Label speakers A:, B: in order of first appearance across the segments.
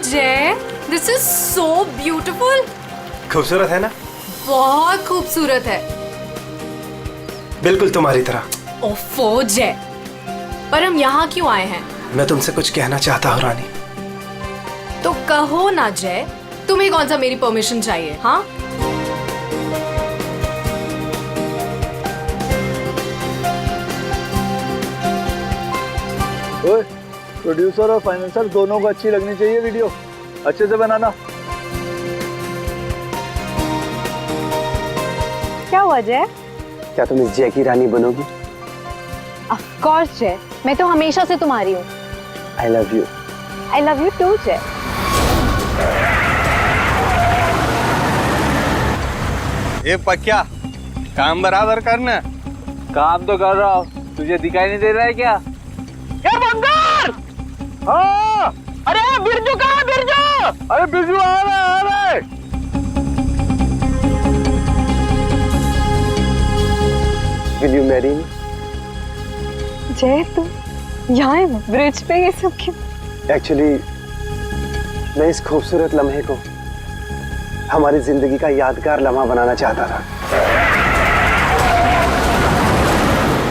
A: जय, this is so beautiful.
B: खूबसूरत है ना?
A: बहुत खूबसूरत है।
B: बिल्कुल तुम्हारी तरह।
A: ओफो जय, पर हम यहाँ क्यों आए हैं?
B: मैं तुमसे कुछ कहना चाहता हूँ रानी।
A: तो कहो ना जय, तुम्हें कौन सा मेरी परमिशन चाहिए? हाँ,
C: ओए, प्रोड्यूसर और फाइनेंसर दोनों को अच्छी लगनी चाहिए वीडियो, अच्छे से बनाना।
D: क्या हुआ जय?
B: क्या तुम इस जय की रानी बनोगी?
D: ऑफ कोर्स जय, मैं तो हमेशा से तुम्हारी हूँ।
B: I love you.
D: I love you too Jay.
E: ये पक्या काम बराबर करना।
C: काम तो कर रहा हूँ, तुझे दिखाई नहीं दे रहा है क्या? हाँ,
E: अरे बिरजू कहाँ है? बिरजू!
C: अरे बिरजू आ रहा है।
B: Will you marry me?
D: जय तुम यहाँ ब्रिज पे ये सब क्यों?
B: Actually, मैं इस खूबसूरत लम्हे को हमारी जिंदगी का यादगार लम्हा बनाना चाहता था।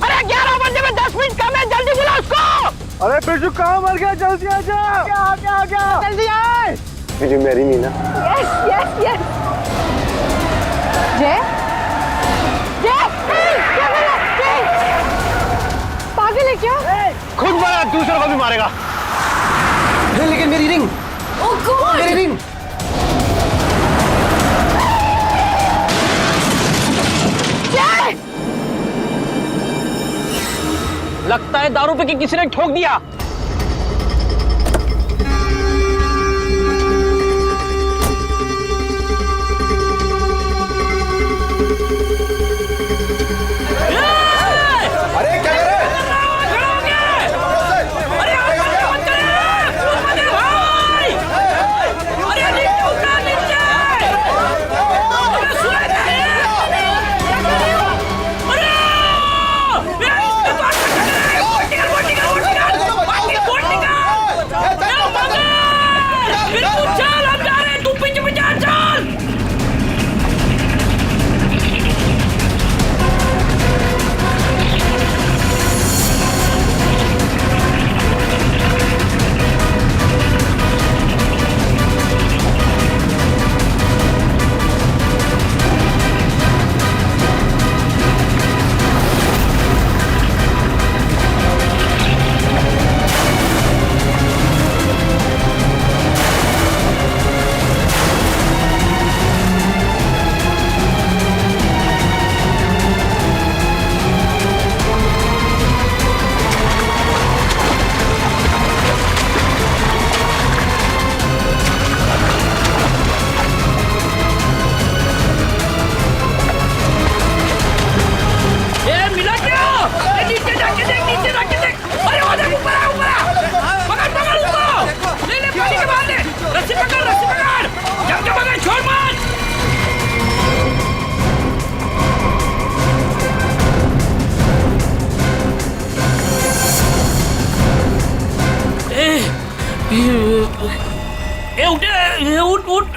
E: अरे 11 बजे में 10 मिनट कम है, जल्दी बुला उसको।
C: अरे बिरजू कहाँ मर गया? जल्दी आ जा। क्या?
E: जल्दी आए।
B: Will you marry me ना?
D: Yes yes yes. जय जय पागल है क्या?
E: खुद मारा, दूसरों को भी मारेगा।
B: लेकिन मेरी रिंग,
A: ओह गॉड,
B: मेरी रिंग।
E: लगता है दारू पे किसी ने ठोक दिया।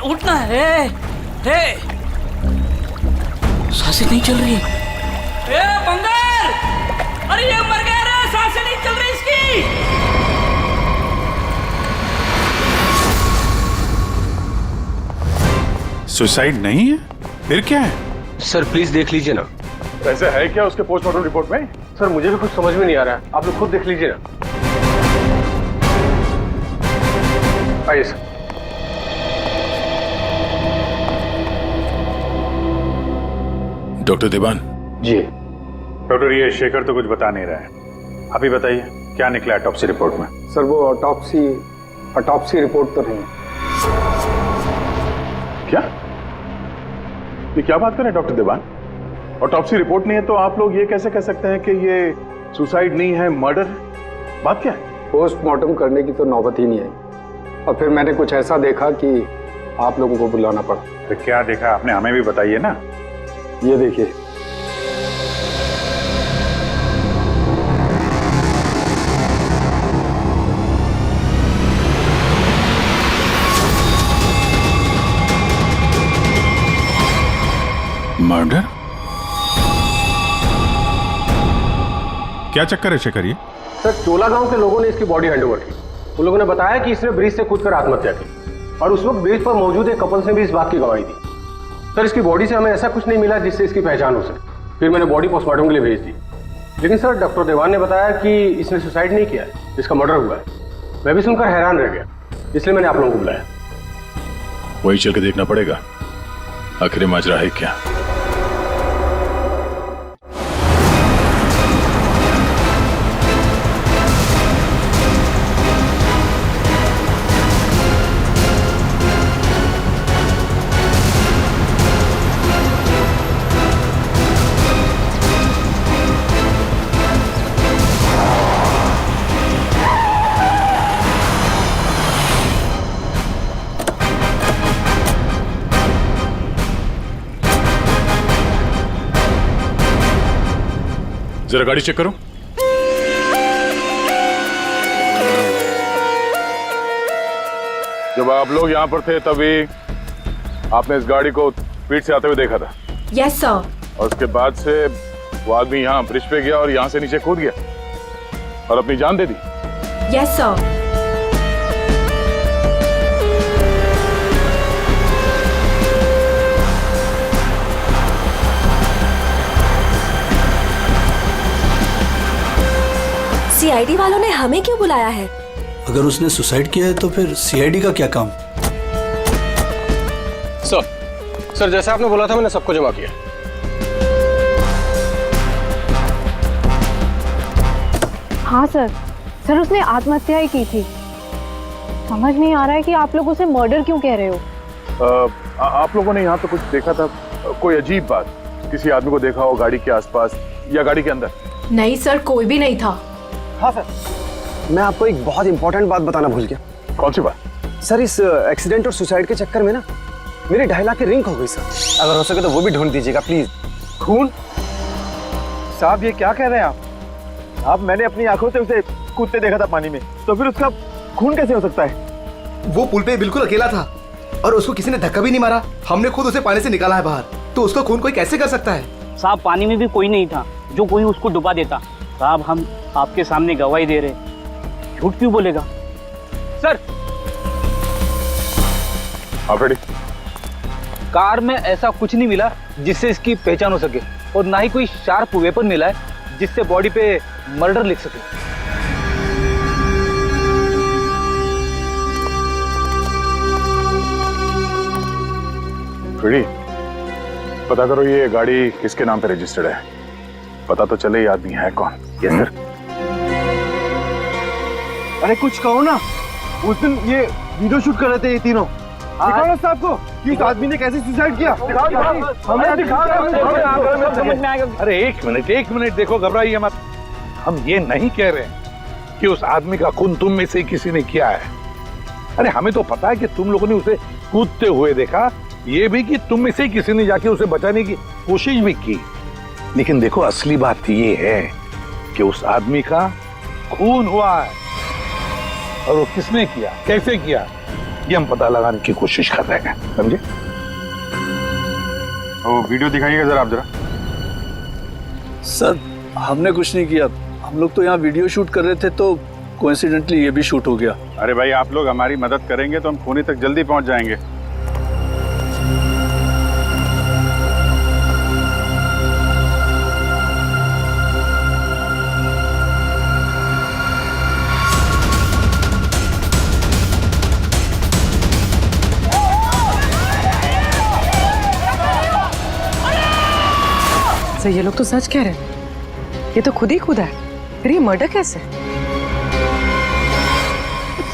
F: उठना है। सांसें नहीं चल रही। बंगाल, अरे ये मर गया रे, सांसें नहीं चल रही इसकी।
G: सुसाइड नहीं है, फिर क्या है?
E: सर प्लीज देख लीजिए ना।
G: ऐसा है क्या उसके पोस्टमार्टम रिपोर्ट में?
E: सर मुझे भी कुछ समझ में नहीं आ रहा है, आप लोग खुद देख लीजिए ना। आइए सर।
G: डॉक्टर देवान।
E: जी
G: डॉक्टर, ये शेखर तो कुछ बता नहीं रहा है, आप ही बताइए क्या निकला ऑटोप्सी रिपोर्ट में?
H: सर वो ऑटोप्सी रिपोर्ट तो नहीं।
G: क्या? ये क्या बात कर रहे हैं डॉक्टर देवान? ऑटोप्सी रिपोर्ट नहीं है तो आप लोग ये कैसे कह सकते हैं कि ये सुसाइड नहीं है, मर्डर? बात क्या है?
H: पोस्टमार्टम करने की तो नौबत ही नहीं आई और फिर मैंने कुछ ऐसा देखा कि आप लोगों को बुलाना पड़ा।
G: तो क्या देखा आपने, हमें भी बताइए ना।
H: ये देखिए,
G: मर्डर? क्या चक्कर है शेखर ये?
H: सर, चोला गांव के लोगों ने इसकी बॉडी हैंडओवर की। उन लोगों ने बताया कि इसने ब्रिज से कूदकर आत्महत्या की और उस वक्त ब्रिज पर मौजूद एक कपल्स ने भी इस बात की गवाही दी। सर, इसकी बॉडी से हमें ऐसा कुछ नहीं मिला जिससे इसकी पहचान हो सके। फिर मैंने बॉडी पोस्टमार्टम के लिए भेज दी, लेकिन सर डॉक्टर देवान ने बताया कि इसने सुसाइड नहीं किया है, इसका मर्डर हुआ है। मैं भी सुनकर हैरान रह गया, इसलिए मैंने आप लोगों को बुलाया।
G: वही चल के देखना पड़ेगा आखिर माजरा है क्या। जरा गाड़ी चेक करो। जब आप लोग यहाँ पर थे तभी आपने इस गाड़ी को स्पीड से आते हुए देखा था?
A: Yes sir.
G: और उसके बाद से वो आदमी यहाँ ब्रिज पे गया और यहाँ से नीचे कूद गया और अपनी जान दे दी?
A: Yes sir.
I: सीआईडी वालों ने हमें क्यों बुलाया है?
J: अगर उसने सुसाइड किया है तो फिर सीआईडी का क्या काम?
H: सर जैसा आपने बोला था मैंने सबको जमा किया।
D: हाँ सर, उसने आत्महत्या ही की थी। समझ नहीं आ रहा है कि आप लोग उसे मर्डर क्यों कह रहे हो।
G: आप लोगों ने यहाँ तो कुछ देखा था? कोई अजीब बात, किसी आदमी को देखा हो गाड़ी के आसपास या गाड़ी के अंदर?
A: नहीं सर, कोई भी नहीं था।
B: हाँ सर, मैं आपको एक बहुत इंपॉर्टेंट बात बताना भूल गया।
G: कौन सी बात?
B: सर, इस एक्सीडेंट और सुसाइड के चक्कर में ना मेरी 2.5 लाख की रिंग हो गई सर। अगर हो सके तो वो भी ढूंढ दीजिएगा प्लीज।
C: खून? साहब ये क्या कह रहे हैं आप? मैंने अपनी आंखों से उसे कूदते देखा था पानी में, तो फिर उसका खून कैसे हो सकता है?
J: वो पुल पे बिल्कुल अकेला था और उसको किसी ने धक्का भी नहीं मारा। हमने खुद उसे पानी से निकाला है बाहर, तो उसका खून कोई कैसे कर सकता है?
F: साहब, पानी में भी कोई नहीं था जो कोई उसको डुबा देता। साहब, हम आपके सामने गवाही दे रहे, झूठ क्यों बोलेगा?
E: सर,
G: आप रेडी?
E: कार में ऐसा कुछ नहीं मिला जिससे इसकी पहचान हो सके, और ना ही कोई शार्प वेपन मिला है जिससे बॉडी पे मर्डर लिख सके।
G: रेडी? पता करो ये गाड़ी किसके नाम पे रजिस्टर्ड है, पता तो चले ये आदमी है कौन। Yes sir.
C: अरे कुछ कहो ना, उस दिन ये वीडियो शूट कर रहे थे ये तीनों। दिखाओ ना साहब को कि इस आदमी ने कैसे सुसाइड किया। हमें दिखाओ।
K: अरे एक मिनट देखो, घबराइए मत। हम ये नहीं कह रहे हैं कि उस आदमी का खून तुम में से किसी ने किया है। अरे हमें तो पता है कि तुम लोगों ने उसे कूदते हुए देखा, ये भी कि तुम में से किसी ने जाके उसे बचाने की कोशिश भी की। लेकिन देखो, असली बात ये है कि उस आदमी का खून हुआ है, और वो किसने किया, कैसे किया, ये हम पता लगाने की कोशिश कर रहे हैं, समझे?
G: वो वीडियो दिखाइएगा जरा आप। जरा
C: सर, हमने कुछ नहीं किया, हम लोग तो यहाँ वीडियो शूट कर रहे थे, तो कोइंसिडेंटली ये भी शूट हो गया।
G: अरे भाई, आप लोग हमारी मदद करेंगे तो हम खूनी तक जल्दी पहुंच जाएंगे।
L: ये लोग तो सच कह रहे हैं, ये तो खुद ही खुदा है, फिर ये मर्डर कैसे?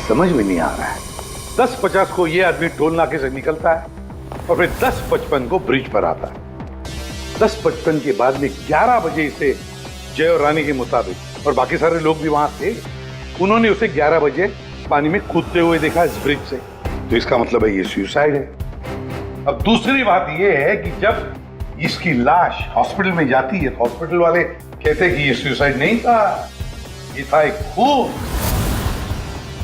K: समझ में नहीं आ रहा है। 10:50 को ये आदमी टोल नाके से निकलता है और फिर 10:55 को ब्रिज पर आता है। 10:55 के बाद में 11 बजे इसे जय और रानी के मुताबिक, और बाकी सारे लोग भी वहां थे, उन्होंने उसे 11 बजे पानी में कूदते हुए देखा इस ब्रिज से। तो इसका मतलब है ये सुसाइड है। अब दूसरी बात ये है कि जब इसकी लाश हॉस्पिटल में जाती है, हॉस्पिटल वाले कहते हैं कि ये सुसाइड नहीं था, ये था एक खून।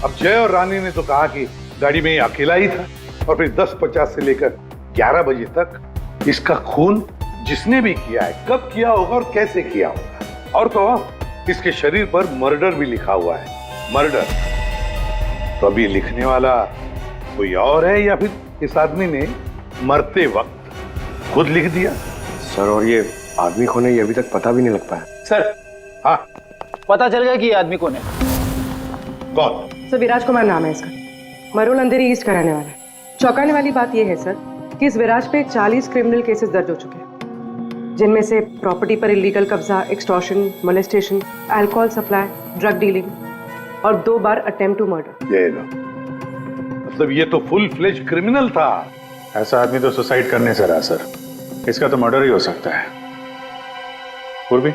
K: अब जय और रानी ने तो कहा कि गाड़ी में ये अकेला ही था, और फिर 10:50 से लेकर 11 बजे तक इसका खून जिसने भी किया है कब किया होगा और कैसे किया होगा। और तो इसके शरीर पर मर्डर भी लिखा हुआ है, मर्डर। तो अभी लिखने वाला कोई और है या फिर इस आदमी ने मरते वक्त खुद लिख दिया?
H: सर, और ये आदमी कौन है ये अभी तक पता भी नहीं लग पाया।
E: सर,
K: हाँ,
E: पता चल गया कि ये आदमी कौन है।
K: कौन?
L: सर, विराज कुमार नाम है इसका, मरोल अंधेरी ईस्ट का रहने वाला है। चौंकाने वाली बात यह है सर कि इस विराज पे 40 क्रिमिनल केसेस दर्ज हो चुके हैं, जिनमें से प्रॉपर्टी पर इलीगल कब्जा, extortion, molestation, alcohol supply, drug dealing और 2 बार अटेम्प्ट टू मर्डर।
K: ये लो, मतलब ये तो फुल फ्लेज क्रिमिनल था।
G: ऐसा आदमी तो सुसाइड करने से रहा सर, इसका तो मर्डर ही हो सकता है। पूर्वी,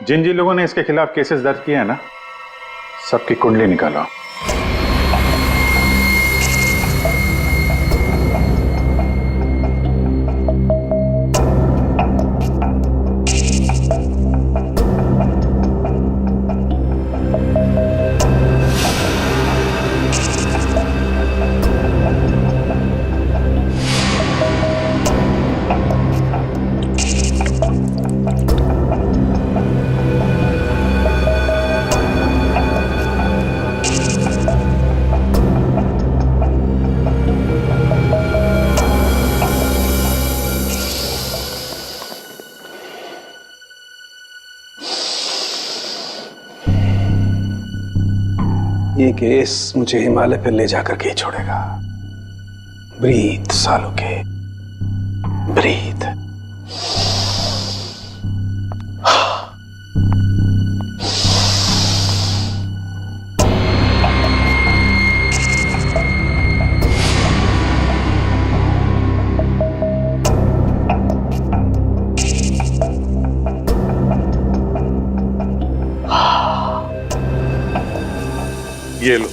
G: जिन जिन लोगों ने इसके खिलाफ केसेस दर्ज किए हैं ना, सबकी कुंडली निकालो।
B: ये केस मुझे हिमालय पर ले जाकर के ही छोड़ेगा। ब्रीथ सालों के, ब्रीथ।
K: ये लो,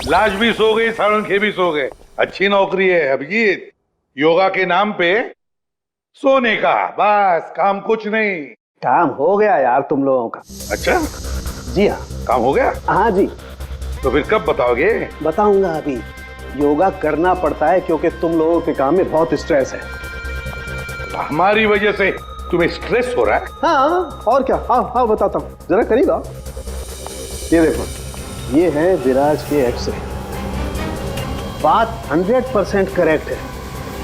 K: लाश भी सो गई, साळुंखे भी सो गए। अच्छी नौकरी है अभिजीत, योगा के नाम पे सोने का, बस काम कुछ नहीं।
B: काम हो गया यार तुम लोगों का।
K: अच्छा
B: जी हाँ,
K: काम हो गया?
B: हाँ जी।
K: तो फिर कब बताओगे?
B: बताऊंगा अभी। योगा करना पड़ता है क्योंकि तुम लोगों के काम में बहुत स्ट्रेस है।
K: हमारी वजह से तुम्हें स्ट्रेस हो रहा है?
B: हाँ, और क्या। हाँ हाँ, बताता हूँ, जरा करीब आओ। ये देखो, ये है विराज के एक्सरे। बात 100% करेक्ट है।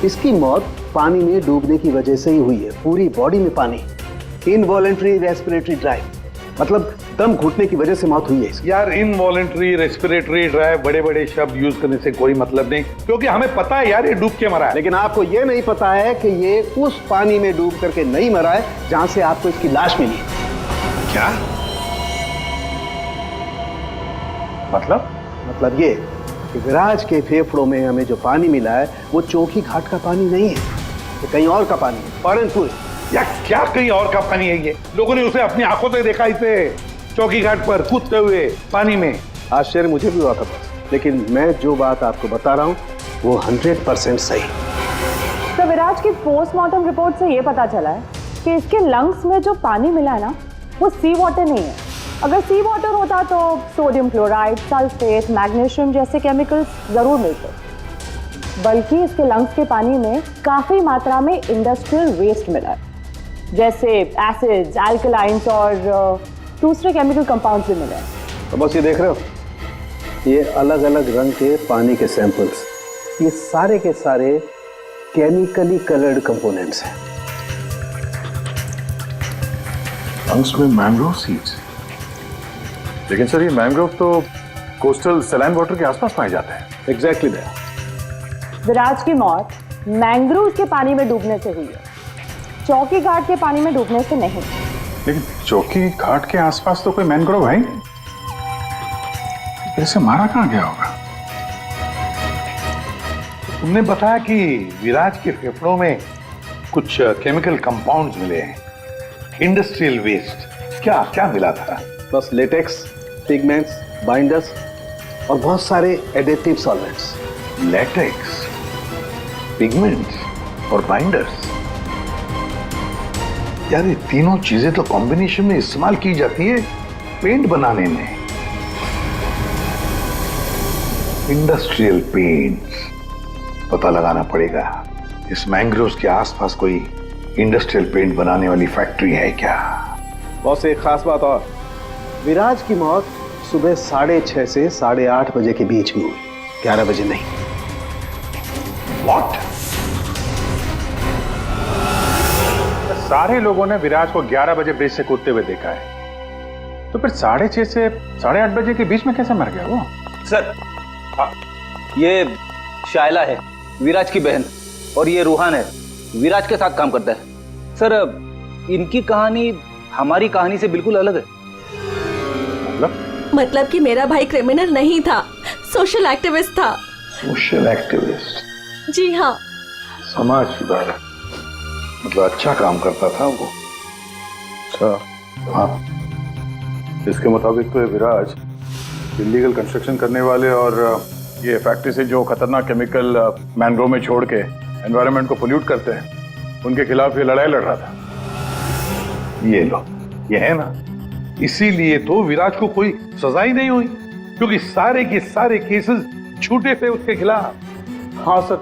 B: इसकी मौत पानी में डूबने की वजह से ही हुई है। पूरी बॉडी में पानी, इनवॉलेंट्री रेस्पिरेटरी ड्राइव, मतलब दम घुटने की वजह से मौत हुई है इसकी।
K: यार, इनवॉलेंट्री रेस्पिरेटरी ड्राइव बड़े बड़े शब्द यूज करने से कोई मतलब नहीं, क्योंकि हमें पता है यार ये डूब के मरा है।
B: लेकिन आपको ये नहीं पता है कि ये उस पानी में डूब करके नहीं मरा है जहां से आपको इसकी लाश मिली।
K: क्या
B: मतलब ये कि विराज के फेफड़ों में हमें जो पानी मिला है वो चौकी घाट का पानी नहीं है, ये कहीं और का पानी है, फॉरेनपुर।
K: यार, क्या कहीं और का पानी है? ये लोगों ने उसे अपनी आंखों से देखा, इसे चौकी घाट पर कूदते हुए पानी में।
B: आश्चर्य मुझे भी हुआ था, लेकिन मैं जो बात आपको बता रहा हूँ वो 100% सही।
D: तो विराज की पोस्टमार्टम रिपोर्ट से ये पता चला है कि इसके लंग्स में जो पानी मिला है ना, वो सी वाटर नहीं है। अगर सी वाटर होता तो सोडियम क्लोराइड, सल्फेट, मैग्नीशियम जैसे केमिकल्स जरूर मिलते, बल्कि इसके लंग्स के पानी में काफी मात्रा में इंडस्ट्रियल वेस्ट मिला है, जैसे एसिड्स, अल्कलाइंस और दूसरे केमिकल कंपाउंड्स भी मिले हैं।
B: तो बस ये देख रहे हो, ये अलग अलग रंग के पानी के सैंपल्स, ये सारे के सारे केमिकली कलर्ड कंपोनेंट्स हैं।
G: लंग्स में मैंग्रोव सीड्स। लेकिन सर, ये मैंग्रोव तो कोस्टल सैलाइन वाटर के आसपास पाए जाते हैं।
B: Exactly that.
D: विराज की मौत मैंग्रोव के पानी में डूबने से हुई है, चौकी घाट के पानी में डूबने से नहीं।
G: लेकिन चौकी घाट के आसपास तो कोई मैंग्रोव है ही नहीं, इसे मारा कहाँ गया होगा?
K: तुमने बताया कि विराज के फेफड़ों में कुछ केमिकल कंपाउंड्स मिले हैं, इंडस्ट्रियल वेस्ट। क्या क्या मिला था?
B: बस लेटेक्स, पिगमेंट्स, बाइंडर्स और बहुत सारे एडिटिव सॉल्वेंट्स।
K: लेटेक्स, पिगमेंट्स और बाइंडर्स। यार, ये तीनों चीजें तो कॉम्बिनेशन में इस्तेमाल की जाती है पेंट बनाने में। Industrial paints. पता लगाना पड़ेगा इस मैंग्रोव्स के आसपास कोई इंडस्ट्रियल पेंट बनाने वाली फैक्ट्री है क्या?
B: बॉस एक खास बात और, विराज की मौत सुबह 6:30 से 8:30 बजे के बीच में हुई, 11 बजे नहीं।
K: What?
G: सारे लोगों ने विराज को 11 बजे ब्रिज से कूदते हुए देखा है, तो फिर 6:30 से 8:30 बजे के बीच में कैसे मर गया वो?
E: सर ये शायला है, विराज की बहन, और ये रूहान है, विराज के साथ काम करता है। सर इनकी कहानी हमारी कहानी से बिल्कुल अलग है।
I: मतलब कि मेरा भाई क्रिमिनल नहीं था, सोशल एक्टिविस्ट था।
K: Social activist?
I: जी हाँ।
K: समाज सुधारक, मतलब अच्छा काम करता था वो। अच्छा, हाँ।
G: इसके मुताबिक तो ये विराज इलीगल कंस्ट्रक्शन करने वाले और ये फैक्ट्री से जो खतरनाक केमिकल मैंग्रोव में छोड़ के एनवायरनमेंट को पोल्यूट करते हैं, उनके खिलाफ ये लड़ाई लड़ रहा था।
K: ये लो, ये है ना, इसीलिए तो विराज को कोई सजा ही नहीं हुई, क्योंकि सारे के सारे केसेस झूठे थे उसके खिलाफ।
C: हाँ सर,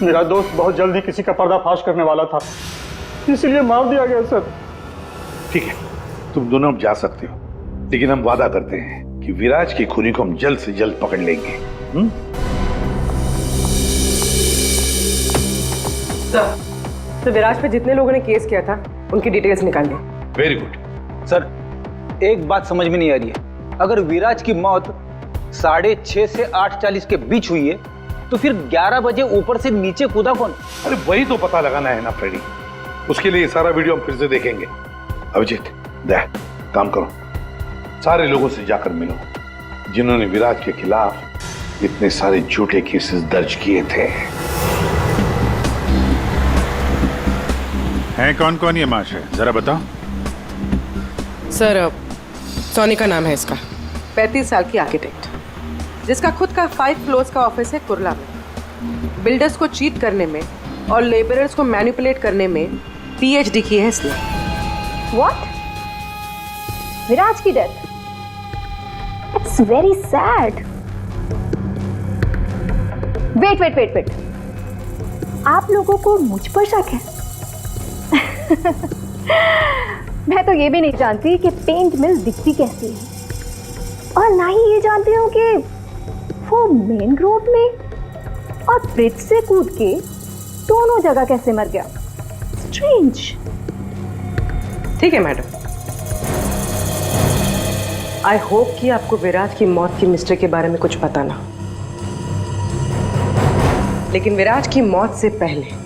C: मेरा दोस्त बहुत जल्दी किसी का पर्दाफाश करने वाला था, इसीलिए मार दिया गया सर।
K: ठीक है, तुम दोनों अब जा सकते हो, लेकिन हम वादा करते हैं कि विराज की खूनी को हम जल्द से जल्द पकड़ लेंगे।
L: तो विराज पे जितने लोगों ने केस किया था उनकी डिटेल्स निकाल ली।
K: Very good.
E: सर एक बात समझ में नहीं आ रही है, अगर विराज की मौत 6:30 से 8:40 के बीच हुई है, तो फिर 11 बजे ऊपर से नीचे कूदा कौन?
K: अरे वही तो पता लगाना है ना फ्रेडी, उसके लिए सारा वीडियो हम फिर से देखेंगे। अभिजीत, देख काम करो, सारे लोगों से जाकर मिलो जिन्होंने विराज के खिलाफ इतने सारे झूठे केसेस दर्ज किए थे।
G: हैं कौन कौन ये माश है, जरा बताओ।
L: सर सोनी का नाम है इसका, 35 साल की आर्किटेक्ट, जिसका खुद का 5 फ्लोर्स का ऑफिस है कुर्ला में। बिल्डर्स को चीट करने में और लेबरर्स को मैनिपुलेट करने में PhD की है इसने।
D: What? विराज की death? It's very sad. Wait. आप लोगों को मुझ पर शक है? मैं तो ये भी नहीं जानती कि पेंट मिल दिखती कैसी है, और ना ही ये जानती हूँ कि वो मेन रोड में और ब्रिज से कूद के दोनों जगह कैसे मर गया। स्ट्रेंज।
L: ठीक है मैडम, आई होप कि आपको विराज की मौत की मिस्ट्री के बारे में कुछ पता ना, लेकिन विराज की मौत से पहले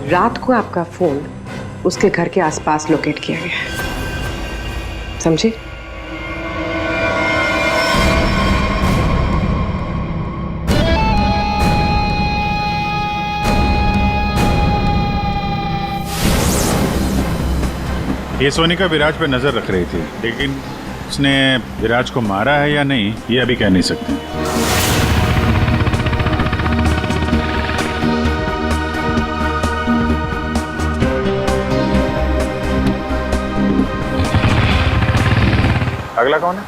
L: रात को आपका फोन उसके घर के आसपास लोकेट किया गया है, समझे?
G: ये सोनिका विराज पर नजर रख रही थी, लेकिन उसने विराज को मारा है या नहीं ये अभी कह नहीं सकते। अगला कौन है?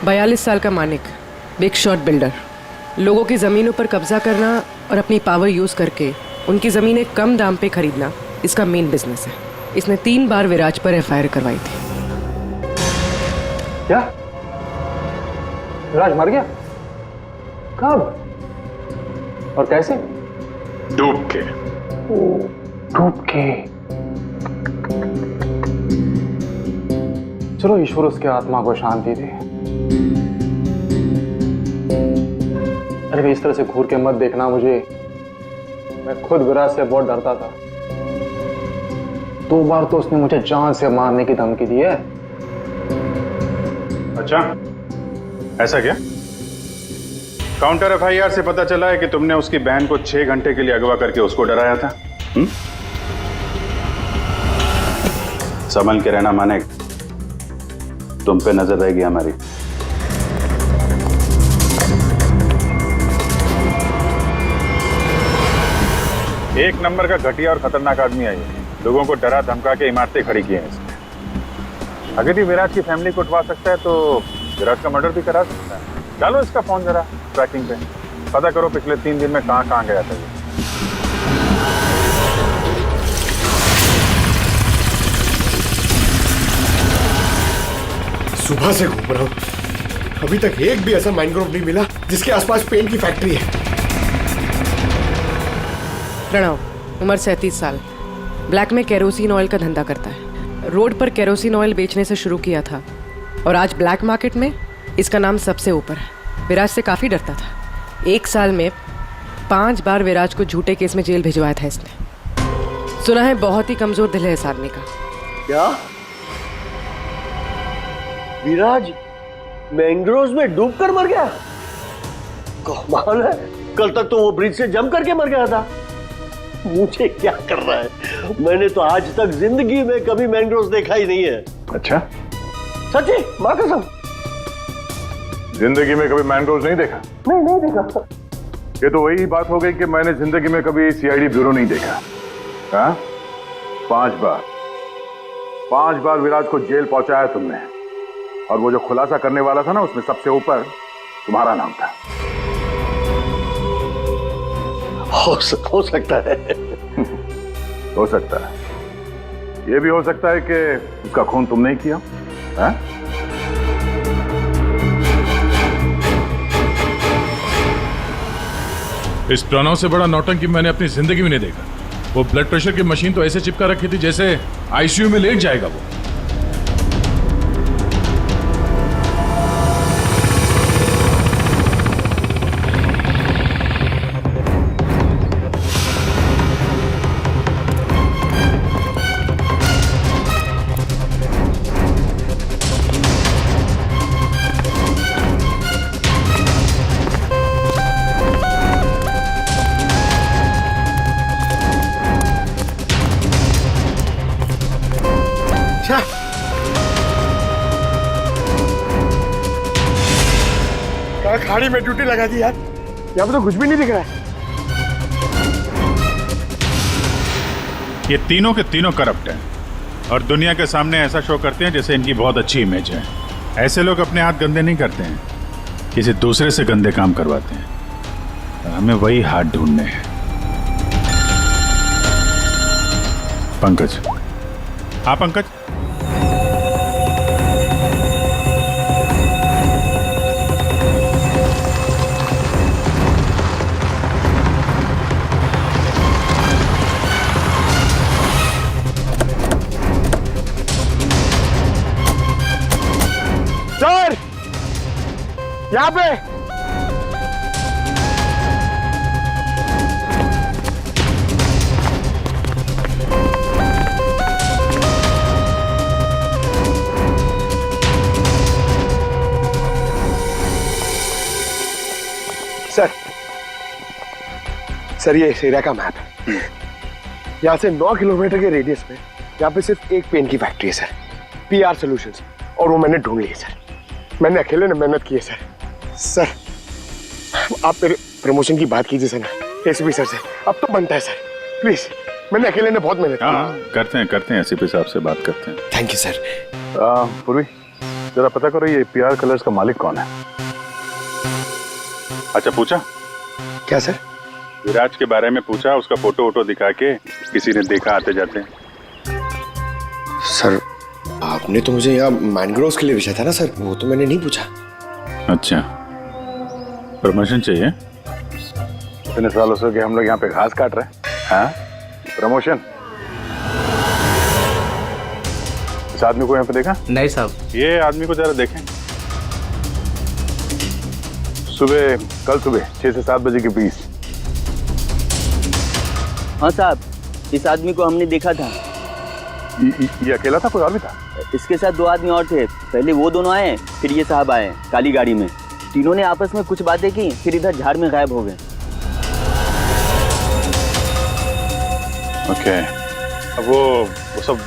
L: 42 साल का मानिक, बिग शॉट बिल्डर, लोगों की जमीनों पर कब्जा करना और अपनी पावर यूज करके उनकी जमीनें कम दाम पे खरीदना इसका मेन बिजनेस है। इसने 3 बार विराज पर FIR करवाई थी।
H: क्या? विराज मर गया? कब और कैसे?
G: डूब के।
H: डूब के? चलो ईश्वर उसके आत्मा को शांति दे। अरे भाई इस तरह से घूर के मत देखना मुझे, मैं खुद विराज से बहुत डरता था। 2 बार तो उसने मुझे जान से मारने की धमकी दी है।
G: अच्छा, ऐसा क्या? काउंटर FIR से पता चला है कि तुमने उसकी बहन को 6 घंटे के लिए अगवा करके उसको डराया था। संभल के रहना मानिक, तुम पे नजर रहेगी हमारी। एक नंबर का घटिया और खतरनाक आदमी है ये, लोगों को डरा धमका के इमारतें खड़ी की हैं इसने। अगर ये विराज की फैमिली को उठवा सकता है तो विराज का मर्डर भी करा सकता है। डालो इसका फोन जरा ट्रैकिंग पे, पता करो पिछले 3 दिन में कहां गया था ये।
J: सुबह से घूम रहा हूँ, अभी तक एक भी ऐसा मैनग्रोव नहीं मिला जिसके आसपास पेंट की फैक्ट्री है।
L: प्रणव, उम्र 37 साल, ब्लैक में केरोसिन ऑयल का धंधा करता है। रोड पर केरोसिन ऑयल बेचने से शुरू किया था और आज ब्लैक मार्केट में इसका नाम सबसे ऊपर है। विराज से काफ़ी डरता था। 1 साल में 5 बार विराज को झूठे केस में जेल भिजवाया था इसने। सुना है बहुत ही कमजोर दिल है इस आदमी का।
M: क्या विराज मैंग्रोव्स में डूबकर मर गया? कमाल है, कल तक तो वो ब्रिज से जंप करके मर गया था। मुझे क्या कर रहा है, मैंने तो आज तक जिंदगी में कभी मैंग्रोव्स देखा ही नहीं है।
G: अच्छा,
M: सच्ची माँ कसम,
G: जिंदगी में कभी मैंग्रोव्स नहीं देखा?
M: नहीं देखा।
G: ये तो वही बात हो गई कि मैंने जिंदगी में कभी सीआईडी ब्यूरो नहीं देखा। हाँ, 5 बार विराज को जेल पहुंचाया तुमने, और वो जो खुलासा करने वाला था ना, उसमें सबसे ऊपर तुम्हारा नाम था।
M: हो सकता है।
G: हो सकता है, ये भी हो सकता है कि उसका खून तुमने ही किया। हाँ?
K: इस प्रणव से बड़ा नौटंकी मैंने अपनी जिंदगी में नहीं देखा। वो ब्लड प्रेशर की मशीन तो ऐसे चिपका रखी थी जैसे आईसीयू में लेट जाएगा वो।
J: खाड़ी में ड्यूटी लगा दी यार, यहाँ पे तो कुछ भी नहीं दिख रहा है।
K: ये तीनों के तीनों करप्ट हैं और दुनिया के सामने ऐसा शो करते हैं जैसे इनकी बहुत अच्छी इमेज है। ऐसे लोग अपने हाथ गंदे नहीं करते हैं, किसी दूसरे से गंदे काम करवाते हैं। हमें वही हाथ ढूंढने हैं। पंकज, हाँ पंकज,
J: सर यहाँ पे सर ये इस एरिया का मैप है। यहाँ से 9 किलोमीटर के रेडियस में यहाँ पे सिर्फ एक पेन की फैक्ट्री है सर, पीआर सॉल्यूशंस, और वो मैंने ढूंढ ली है सर। मैंने अकेले ने मेहनत की है सर। सर आप मेरे प्रमोशन की बात कीजिए सर ना एसीपी सर से, अब तो बनता है सर, प्लीज। मैंने अकेले ने बहुत मेहनत की।
G: करते हैं एसीपी साहब से बात करते हैं।
J: Thank you sir.
G: पूर्वी, जरा पता करो ये पीआर कलर्स का मालिक कौन है? अच्छा, पूछा
J: क्या सर?
G: विराज के बारे में पूछा, उसका फोटो वोटो दिखा के किसी ने देखा आते जाते?
J: सर आपने तो मुझे यहाँ मैनग्रोव्स के लिए पूछा था ना सर, वो तो मैंने नहीं पूछा।
G: अच्छा, प्रमोशन चाहिए? इतने सालों से कि हम लोग यहाँ पे घास काट रहे हैं। हाँ, प्रमोशन? इस आदमी को यहाँ पे देखा?
E: नहीं साहब।
G: ये आदमी को जरा देखें। कल सुबह 6 से 7 बजे के बीच।
E: हाँ साहब, इस आदमी को हमने देखा था।
G: ये अकेला था, कोई और भी था?
E: इसके साथ 2 आदमी और थे। पहले वो दोनों आए, फिर ये साहब आए काली गाड़ी में। तीनों ने आपस में कुछ बातें की, फिर इधर झाड़ में गायब हो गए।
G: ओके, अब वो सब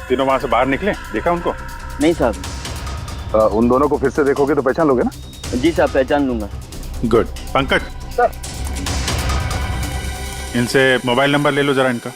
G: तीनों वहां से बाहर निकले, देखा उनको?
E: नहीं साहब।
G: उन दोनों को फिर से देखोगे तो पहचान लोगे ना?
E: जी साहब, पहचान लूंगा।
G: गुड। पंकज
J: सर,
G: इनसे मोबाइल नंबर ले लो जरा इनका।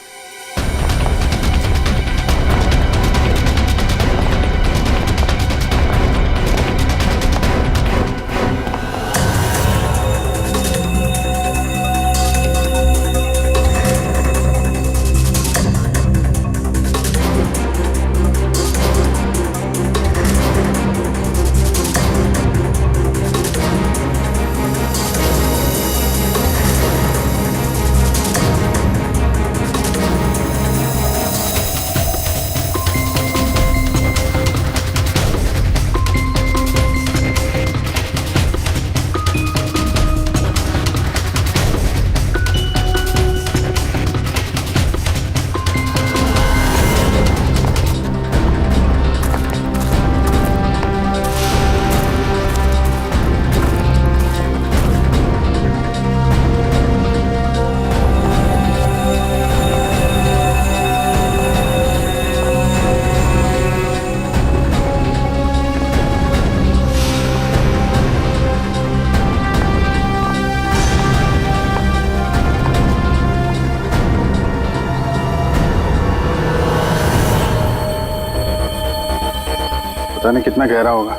G: पता नहीं कितना गहरा होगा।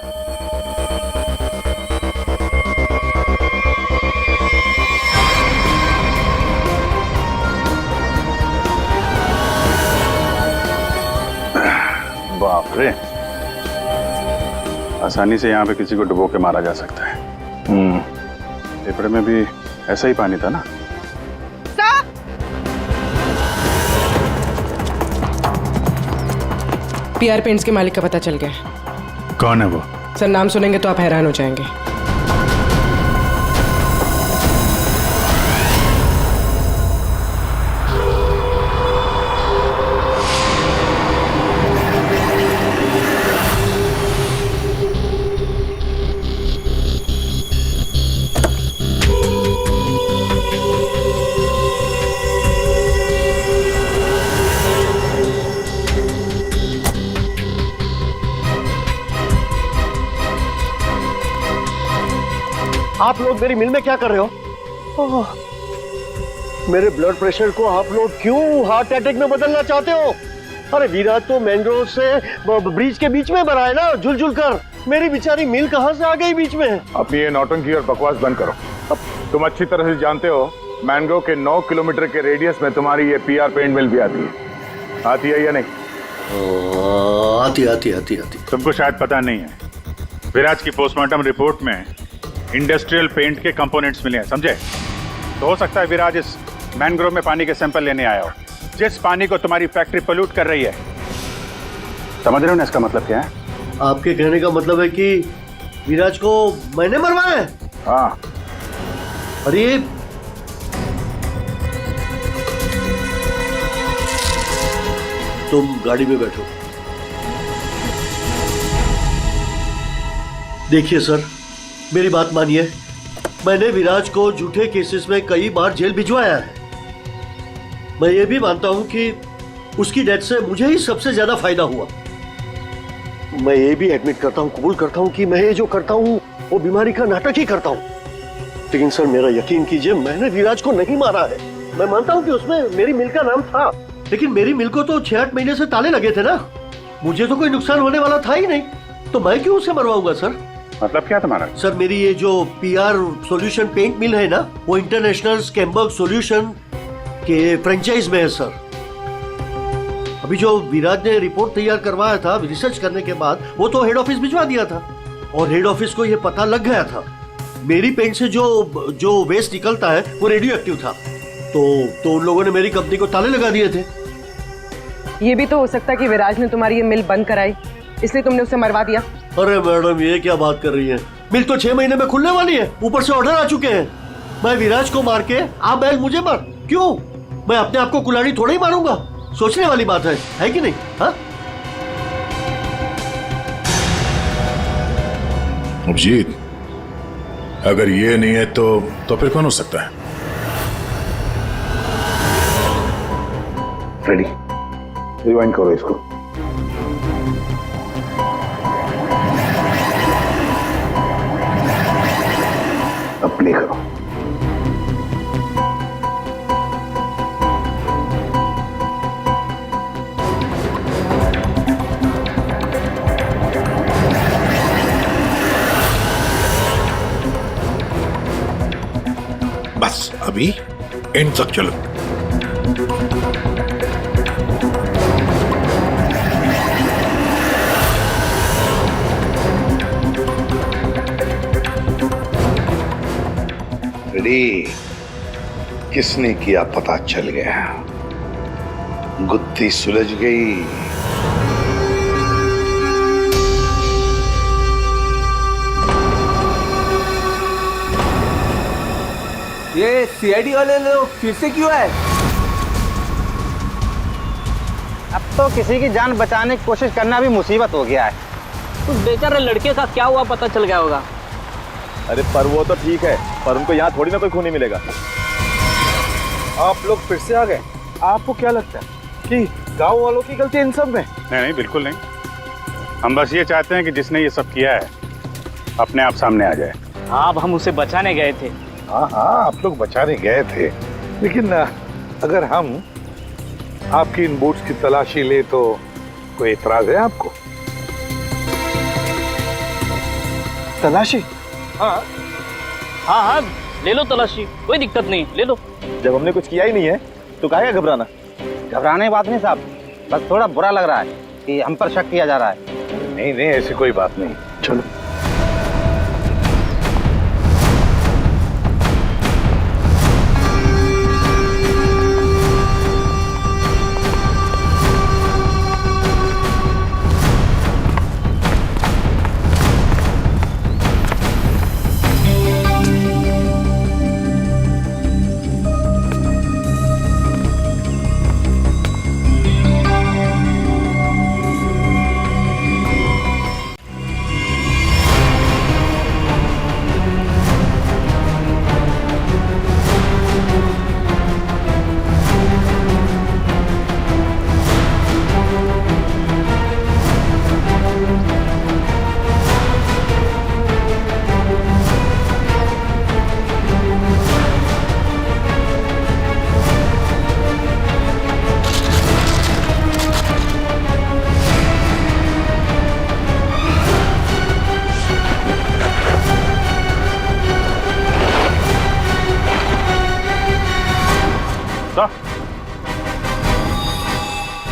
G: बाप रे, आसानी से यहाँ पे किसी को डुबो के मारा जा सकता है। पेपर में भी ऐसा ही पानी था ना।
L: पीआर पेंट्स के मालिक का पता चल गया।
G: कौन है वो?
L: सर नाम सुनेंगे तो आप हैरान हो जाएंगे।
M: आप लोग मेरी मिल में क्या कर रहे हो? मेरे ब्लड प्रेशर को आप लोग क्यों हार्ट अटैक में बदलना चाहते हो? अरे विराज तो मैंग्रोव से ब्रिज के बीच में मरा है ना, झुल कर। मेरी बेचारी मिल कहां से आ गई बीच में?
G: अपनी ये नौटंकी और बकवास बंद करो। तुम अच्छी तरह से जानते हो मैंग्रोव के 9 किलोमीटर के रेडियस में तुम्हारी ये पीआर पेंट मिल भी आती है या नहीं?
M: आती।
G: तुमको शायद पता नहीं है, विराज की पोस्टमार्टम रिपोर्ट में इंडस्ट्रियल पेंट के कंपोनेंट्स मिले हैं, समझे? तो हो सकता है विराज इस मैंग्रोव में पानी के सैंपल लेने आया हो, जिस पानी को तुम्हारी फैक्ट्री पोल्यूट कर रही है। समझ रहे हो ना इसका मतलब क्या है?
M: आपके कहने का मतलब है कि विराज को मैंने मरवाया है?
G: हाँ।
M: अरे तुम गाड़ी में बैठो। देखिए सर, मेरी बात मानिए, मैंने विराज को झूठे केसेस में कई बार जेल भिजवाया है। मैं ये भी मानता हूं कि उसकी डेथ से मुझे ही सबसे ज्यादा फायदा हुआ। मैं ये भी एडमिट करता हूं, कबूल करता हूं कि मैं ये जो करता हूं वो बीमारी का नाटक ही करता हूं। लेकिन सर मेरा यकीन कीजिए, मैंने विराज को नहीं मारा है। मैं मानता हूं कि उसमें मेरी मिल का नाम था, लेकिन मेरी मिल को तो 6-8 महीने से ताले लगे थे ना। मुझे तो कोई नुकसान होने वाला था ही नहीं, तो मैं क्यों उसे मरवाऊंगा सर?
G: मतलब क्या तुम्हारा?
M: सर मेरी ये जो पीआर सॉल्यूशन पेंट मिल है ना, वो इंटरनेशनल स्कैम्बर्ग सॉल्यूशन के फ्रेंचाइज में है सर। अभी जो विराज ने रिपोर्ट तैयार करवाया था रिसर्च करने के बाद, वो तो हेड ऑफिस भिजवा दिया था, और हेड ऑफिस को ये पता लग गया था मेरी पेंट से जो वेस्ट निकलता है वो रेडियो एक्टिव था। तो उन लोगों ने मेरी कंपनी को ताले लगा दिए थे।
L: ये भी तो हो सकता है कि विराज ने तुम्हारी ये मिल बंद कराई, इसलिए तुमने उसे मरवा दिया।
M: अरे मैडम, ये क्या बात कर रही है? मिल तो 6 महीने में खुलने वाली है, ऊपर से ऑर्डर आ चुके हैं। मैं विराज को मार के आप बैल मुझे मार, क्यों? मैं अपने आप को कुल्हाड़ी थोड़ा ही मारूंगा। सोचने वाली बात है कि नहीं? हाँ
K: अभिजीत, अगर ये नहीं है तो फिर कौन हो सकता है?
G: रेडी, रिवाइंड करो इसको। अब प्ले करो।
K: बस अभी एंड तक चलो।
N: रेडी? किसने किया पता चल गया, गुत्थी सुलझ गई।
E: ये सीआईडी वाले लोग फिर से क्यों आए?
O: अब तो किसी की जान बचाने की कोशिश करना भी मुसीबत हो गया है।
F: उस बेचारे लड़के का क्या हुआ पता चल गया होगा।
C: अरे पर वो तो ठीक है, पर उनको यहाँ थोड़ी ना कोई खूनी मिलेगा। आप लोग फिर से आ गए। आपको क्या लगता है कि गांव वालों की गलती इन सब में?
G: नहीं, बिल्कुल नहीं। हम बस ये चाहते हैं कि जिसने ये सब किया है अपने आप सामने आ जाए।
F: अब हम उसे बचाने गए थे।
N: हाँ, आप लोग बचाने गए थे, लेकिन अगर हम आपकी इन बूट्स की तलाशी ले तो कोई इतराज है आपको?
C: तलाशी?
F: हाँ हाँ हाँ, ले लो तलाशी, कोई दिक्कत नहीं, ले लो।
C: जब हमने कुछ किया ही नहीं है तो काहे का घबराना?
O: घबराने की बात नहीं साहब, बस थोड़ा बुरा लग रहा है कि हम पर शक किया जा रहा है।
N: नहीं नहीं, ऐसी कोई बात नहीं।
C: चलो।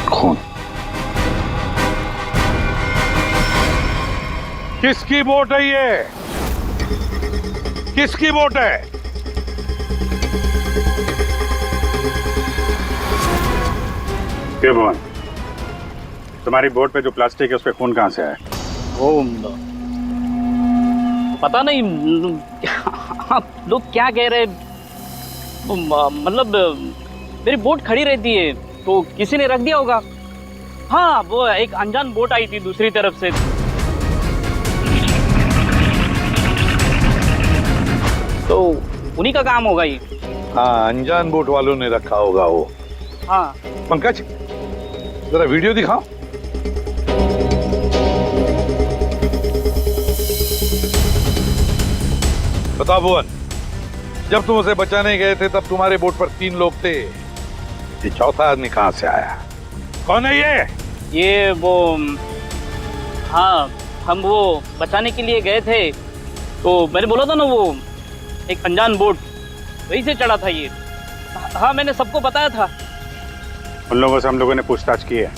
N: खून।
K: किसकी बोट है ये? किसकी बोट है?
N: के भवन, तुम्हारी बोट पे जो प्लास्टिक है उस पे खून कहाँ से आया?
F: वो पता नहीं, आप लोग क्या कह रहे, मतलब मेरी बोट खड़ी रहती है तो किसी ने रख दिया होगा। हाँ, वो एक अनजान बोट आई थी दूसरी तरफ से, तो उन्हीं का काम होगा ये।
K: हाँ, अनजान बोट वालों ने रखा होगा वो।
F: हाँ।
K: पंकज, जरा वीडियो दिखाओ। बताओ भुवन, जब तुम उसे बचाने गए थे तब तुम्हारे बोट पर 3 लोग थे, ये चौथा आदमी कहाँ से आया? कौन है
F: ये वो, हाँ, हम वो बचाने के लिए गए थे तो मैंने बोला था ना, वो एक अनजान बोट, वहीं से चढ़ा था ये। हाँ, मैंने सबको बताया था।
N: उन लोगों से हम लोगों ने पूछताछ की है,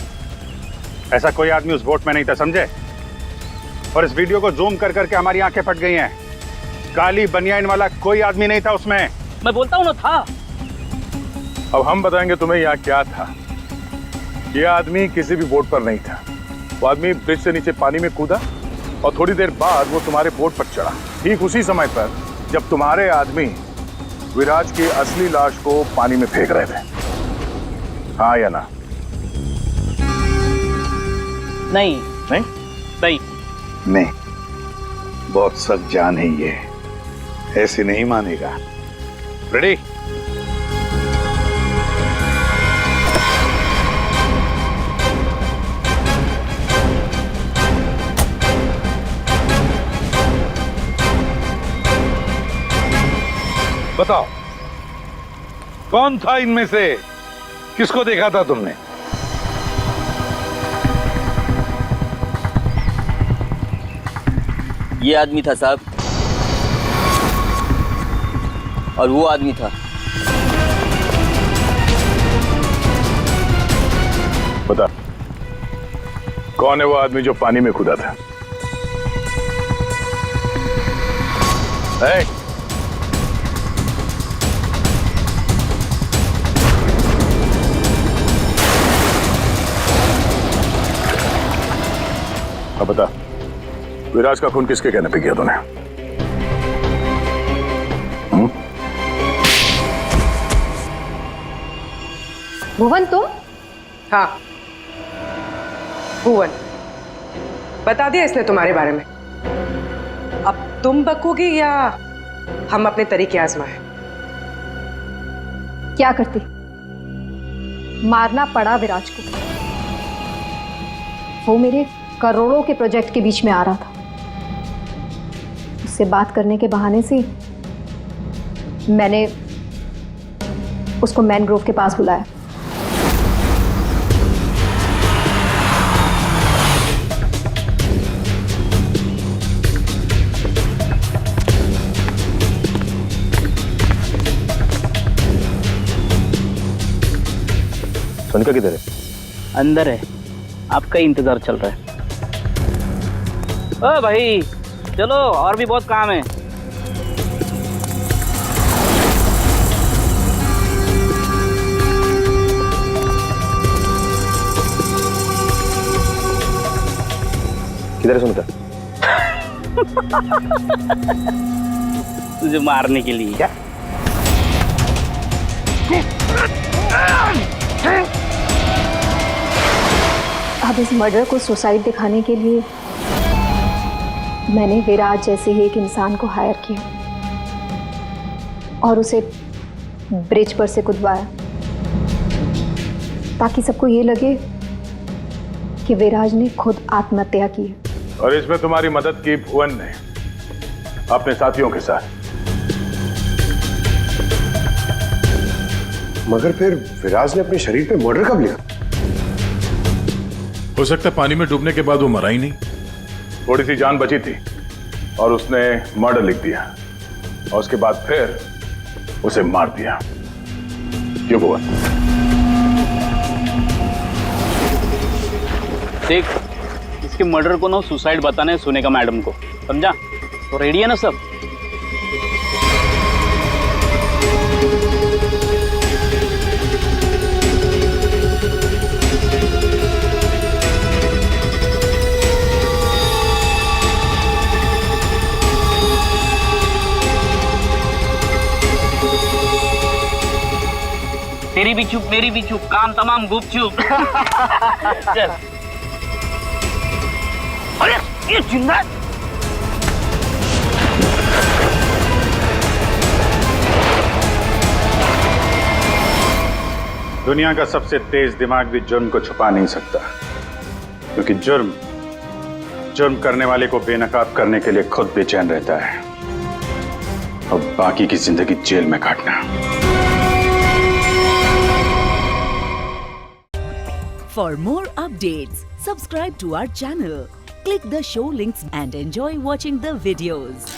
N: ऐसा कोई आदमी उस बोट में नहीं था, समझे? और इस वीडियो को जूम कर करके हमारी आंखें फट गई हैं। काली बनियान वाला कोई आदमी नहीं था उसमें।
F: मैं बोलता हूँ ना, था।
N: अब हम बताएंगे तुम्हें यहाँ क्या था। ये आदमी किसी भी बोट पर नहीं था। वो आदमी ब्रिज से नीचे पानी में कूदा और थोड़ी देर बाद वो तुम्हारे बोट पर चढ़ा, ठीक उसी समय पर जब तुम्हारे आदमी विराज की असली लाश को पानी में फेंक रहे थे। हाँ या ना?
F: नहीं
N: नहीं
F: नहीं
N: नहीं, बहुत सख्त जान है ये, ऐसे नहीं मानेगा। रेडी?
K: बताओ, कौन था इनमें से? किसको देखा था तुमने?
P: ये आदमी था साहब, और वो आदमी था।
N: बता, कौन है वो आदमी जो पानी में कूदा था? अब बता, विराज का खून किसके कहने पे किया तूने?
L: भुवन, तुम? हाँ, भुवन। बता दिया इसने तुम्हारे बारे में। अब तुम बकोगी या हम अपने तरीके आजमाएं?
A: क्या करती? मारना पड़ा विराज को। वो मेरे करोड़ों के प्रोजेक्ट के बीच में आ रहा था। उससे बात करने के बहाने से मैंने उसको मैनग्रोव के पास बुलाया।
C: सोनिका किधर है?
F: अंदर है, आपका ही इंतजार चल रहा है। ओ भाई चलो, और भी बहुत काम है।
C: किधर है सोनिका?
F: तुझे मारने के लिए।
C: क्या?
A: अब इस मर्डर को सुसाइड दिखाने के लिए मैंने विराज जैसे ही एक इंसान को हायर किया और उसे ब्रिज पर से कूदवाया ताकि सबको ये लगे कि विराज ने खुद आत्महत्या की है।
N: और इसमें तुम्हारी मदद की भुवन ने अपने साथियों के साथ।
J: मगर फिर विराज ने अपने शरीर पे मर्डर कब लिखा?
N: हो सकता है पानी में डूबने के बाद वो मरा ही नहीं, थोड़ी सी जान बची थी और उसने मर्डर लिख दिया और उसके बाद फिर उसे मार दिया। क्यों भुवन?
F: देख, इसके मर्डर को ना सुसाइड बताने सुनेगा मैडम को, समझा? तो रेडी है ना सब? तेरी भी चुप मेरी भी चुप, काम तमाम गुपचुप। चल। अरे ये जिंदा
G: दुनिया का सबसे तेज दिमाग भी जुर्म को छुपा नहीं सकता, क्योंकि जुर्म करने वाले को बेनकाब करने के लिए खुद बेचैन रहता है और बाकी की जिंदगी जेल में काटना।
Q: For more updates, subscribe to our channel, click the show links and enjoy watching the videos.